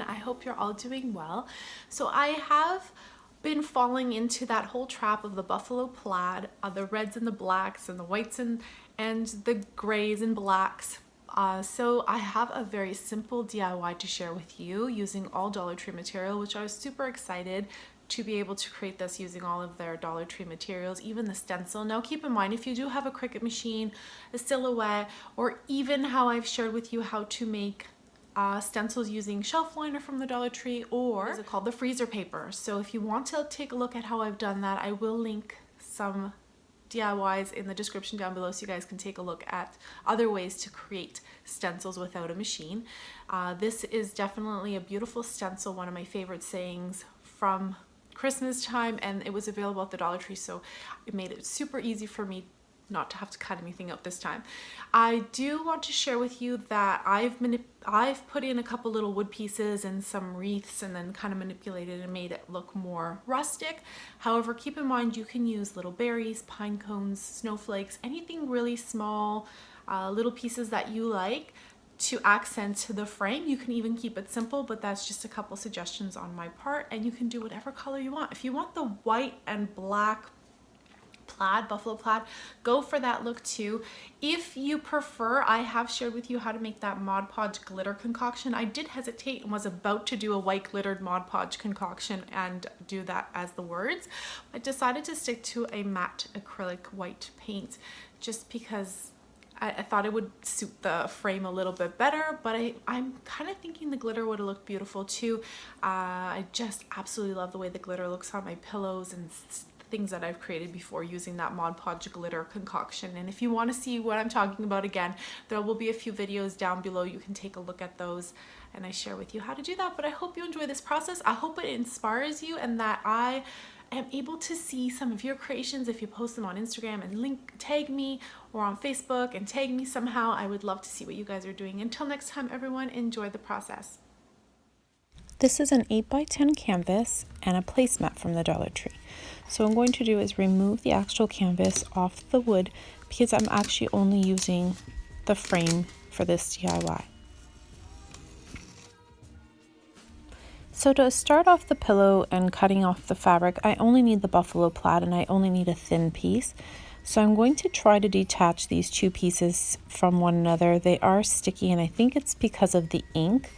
everyone. I hope you're all doing well. So I have been falling into that whole trap of the buffalo plaid, the reds and the blacks and the whites and the grays and blacks. So I have a very simple DIY to share with you using all Dollar Tree material, which I was super excited to be able to create this using all of their Dollar Tree materials, even the stencil. Now keep in mind, if you do have a Cricut machine, a silhouette, or even how I've shared with you how to make stencils using shelf liner from the Dollar Tree, or what is it called, the freezer paper. So if you want to take a look at how I've done that, I will link some DIYs in the description down below so you guys can take a look at other ways to create stencils without a machine. This is definitely a beautiful stencil, one of my favorite sayings from Christmas time, and it was available at the Dollar Tree, so it made it super easy for me not to have to cut anything out this time. I do want to share with you that I've put in a couple little wood pieces and some wreaths and then kind of manipulated and made it look more rustic. However, keep in mind you can use little berries, pine cones, snowflakes, anything really small, little pieces that you like to accent the frame. You can even keep it simple, but that's just a couple suggestions on my part, and you can do whatever color you want. If you want the white and black plaid, buffalo plaid, go for that look too. If you prefer, I have shared with you how to make that Mod Podge glitter concoction. I did hesitate and was about to do a white glittered Mod Podge concoction and do that as the words. I decided to stick to a matte acrylic white paint just because I thought it would suit the frame a little bit better, but I'm kind of thinking the glitter would have looked beautiful too. I just absolutely love the way the glitter looks on my pillows and things that I've created before using that Mod Podge glitter concoction. And if you want to see what I'm talking about again, there will be a few videos down below. You can take a look at those and I share with you how to do that. But I hope you enjoy this process. I hope it inspires you and that I am able to see some of your creations if you post them on Instagram and tag me, or on Facebook and tag me somehow. I would love to see what you guys are doing. Until next time, everyone, enjoy the process. This is an 8x10 canvas and a placemat from the Dollar Tree. So what I'm going to do is remove the actual canvas off the wood because I'm actually only using the frame for this DIY. So to start off the pillow and cutting off the fabric, I only need the buffalo plaid and I only need a thin piece. So I'm going to try to detach these two pieces from one another. They are sticky and I think it's because of the ink.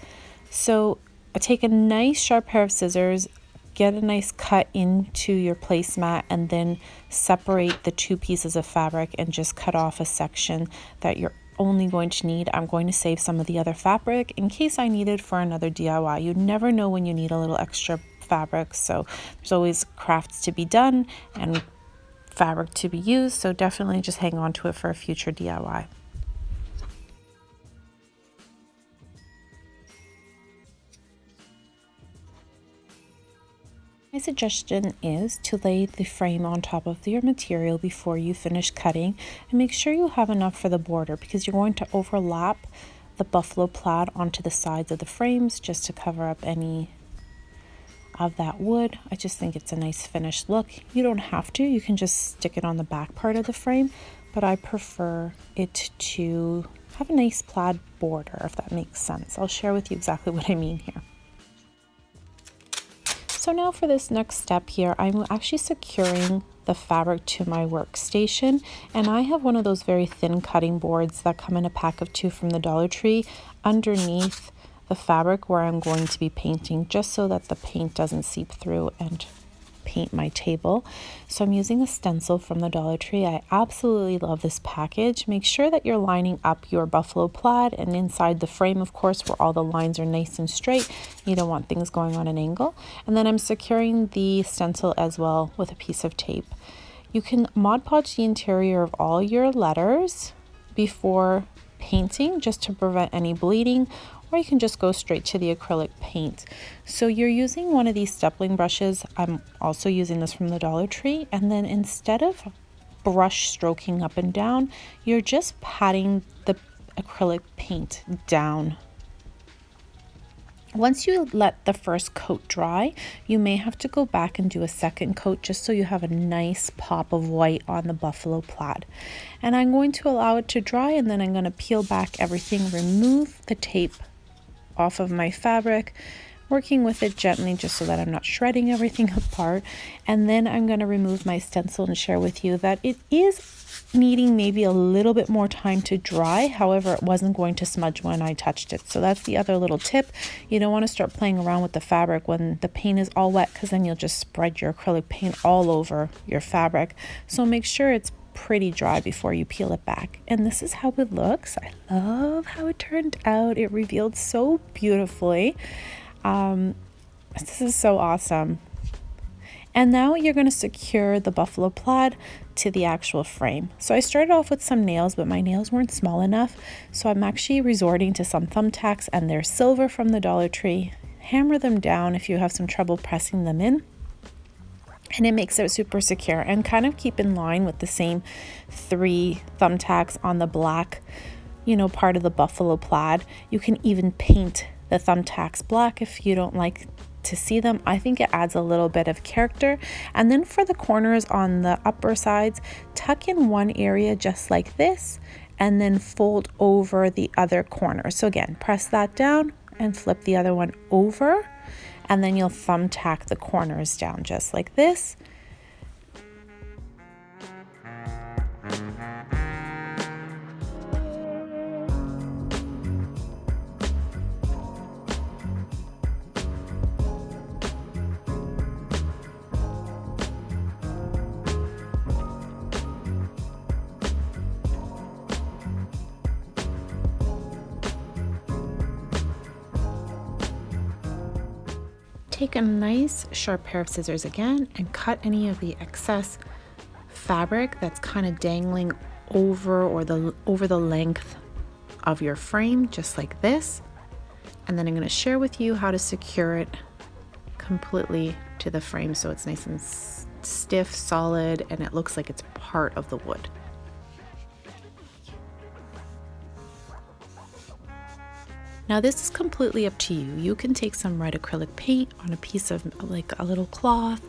So I take a nice sharp pair of scissors, get a nice cut into your placemat, and then separate the two pieces of fabric and just cut off a section that you're only going to need. I'm going to save some of the other fabric in case I need it for another DIY. You never know when you need a little extra fabric, so there's always crafts to be done and fabric to be used, so definitely just hang on to it for a future DIY. My suggestion is to lay the frame on top of your material before you finish cutting, and make sure you have enough for the border because you're going to overlap the buffalo plaid onto the sides of the frames just to cover up any of that wood. I just think it's a nice finished look. You don't have to, you can just stick it on the back part of the frame, but I prefer it to have a nice plaid border, if that makes sense. I'll share with you exactly what I mean here. So now for this next step here, I'm actually securing the fabric to my workstation, and I have one of those very thin cutting boards that come in a pack of 2 from the Dollar Tree underneath the fabric where I'm going to be painting, just so that the paint doesn't seep through and paint my table. So I'm using a stencil from the Dollar Tree. I absolutely love this package. Make sure that you're lining up your buffalo plaid and inside the frame, of course, where all the lines are nice and straight. You don't want things going on an angle. And then I'm securing the stencil as well with a piece of tape. You can Mod Podge the interior of all your letters before painting just to prevent any bleeding, or you can just go straight to the acrylic paint. So you're using one of these stippling brushes. I'm also using this from the Dollar Tree, and then instead of brush stroking up and down, you're just patting the acrylic paint down. Once you let the first coat dry, you may have to go back and do a second coat just so you have a nice pop of white on the buffalo plaid. And I'm going to allow it to dry, and then I'm going to peel back everything, remove the tape off of my fabric, working with it gently just so that I'm not shredding everything apart. And then I'm going to remove my stencil and share with you that it is needing maybe a little bit more time to dry. However, it wasn't going to smudge when I touched it. So that's the other little tip. You don't want to start playing around with the fabric when the paint is all wet, because then you'll just spread your acrylic paint all over your fabric. So make sure it's pretty dry before you peel it back. And this is how it looks. I love how it turned out. It revealed so beautifully. This is so awesome. And now you're going to secure the buffalo plaid to the actual frame. So I started off with some nails, but my nails weren't small enough. So I'm actually resorting to some thumbtacks, and they're silver from the Dollar Tree. Hammer them down if you have some trouble pressing them in. And it makes it super secure, and kind of keep in line with the same 3 thumbtacks on the black, part of the buffalo plaid. You can even paint the thumbtacks black if you don't like to see them. I think it adds a little bit of character. And then for the corners on the upper sides, tuck in one area just like this, and then fold over the other corner. So again, press that down and flip the other one over, and then you'll thumbtack the corners down just like this. Take a nice sharp pair of scissors again and cut any of the excess fabric that's kind of dangling over the length of your frame, just like this. And then I'm going to share with you how to secure it completely to the frame so it's nice and stiff, solid, and it looks like it's part of the wood. Now this is completely up to you. You can take some red acrylic paint on a piece of like a little cloth,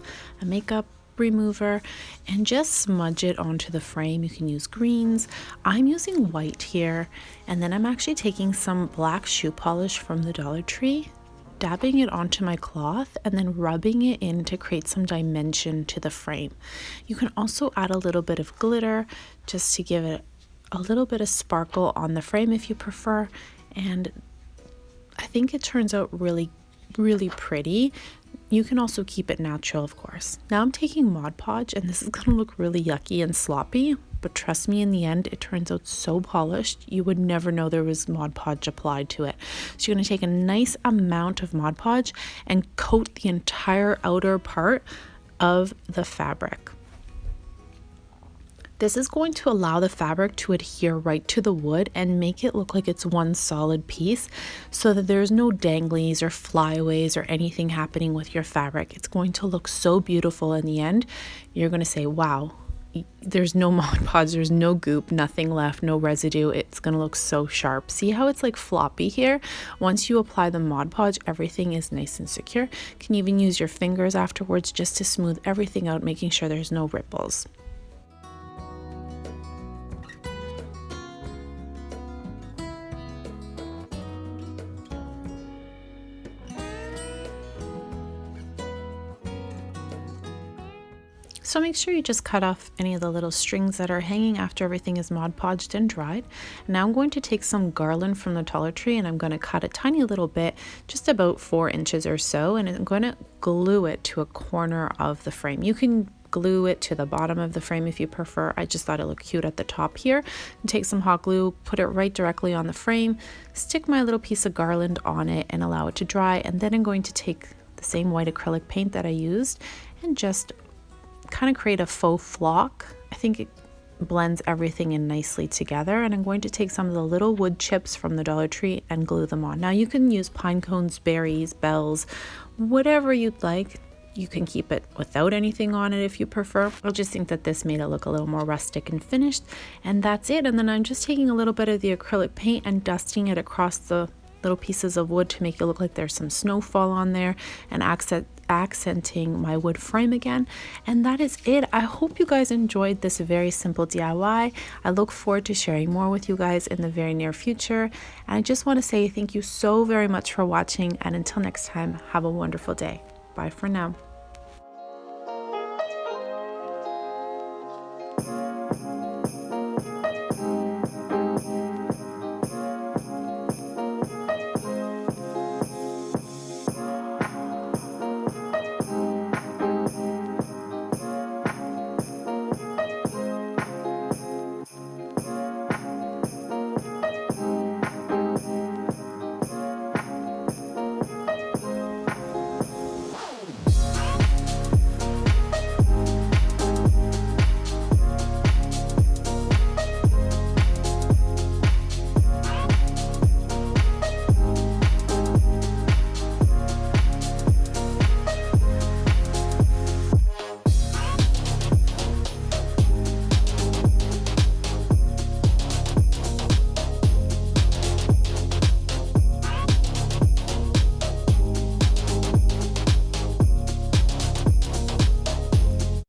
a makeup remover, and just smudge it onto the frame. You can use greens. I'm using white here, and then I'm actually taking some black shoe polish from the Dollar Tree, dabbing it onto my cloth, and then rubbing it in to create some dimension to the frame. You can also add a little bit of glitter just to give it a little bit of sparkle on the frame if you prefer, and I think it turns out really, really pretty. You can also keep it natural, of course. Now I'm taking Mod Podge, and this is going to look really yucky and sloppy, but trust me, in the end, it turns out so polished, you would never know there was Mod Podge applied to it. So you're going to take a nice amount of Mod Podge and coat the entire outer part of the fabric. This is going to allow the fabric to adhere right to the wood and make it look like it's one solid piece, so that there's no danglies or flyaways or anything happening with your fabric. It's going to look so beautiful in the end. You're going to say, wow, there's no Mod Podge, there's no goop, nothing left, no residue. It's going to look so sharp. See how it's like floppy here? Once you apply the Mod Podge, everything is nice and secure. You can even use your fingers afterwards just to smooth everything out, making sure there's no ripples. So make sure you just cut off any of the little strings that are hanging after everything is Mod Podged and dried. Now I'm going to take some garland from the Dollar Tree, and I'm going to cut a tiny little bit, just about 4 inches or so, and I'm going to glue it to a corner of the frame. You can glue it to the bottom of the frame if you prefer. I just thought it looked cute at the top here. And take some hot glue, put it right directly on the frame, stick my little piece of garland on it and allow it to dry. And then I'm going to take the same white acrylic paint that I used and just kind of create a faux flock. I think it blends everything in nicely together, and I'm going to take some of the little wood chips from the Dollar Tree and glue them on. Now you can use pine cones, berries, bells, whatever you'd like. You can keep it without anything on it if you prefer. I just think that this made it look a little more rustic and finished, and that's it. And then I'm just taking a little bit of the acrylic paint and dusting it across the little pieces of wood to make it look like there's some snowfall on there, and accenting my wood frame again. And that is it. I hope you guys enjoyed this very simple DIY. I look forward to sharing more with you guys in the very near future. And I just want to say thank you so very much for watching, and until next time, have a wonderful day. Bye for now.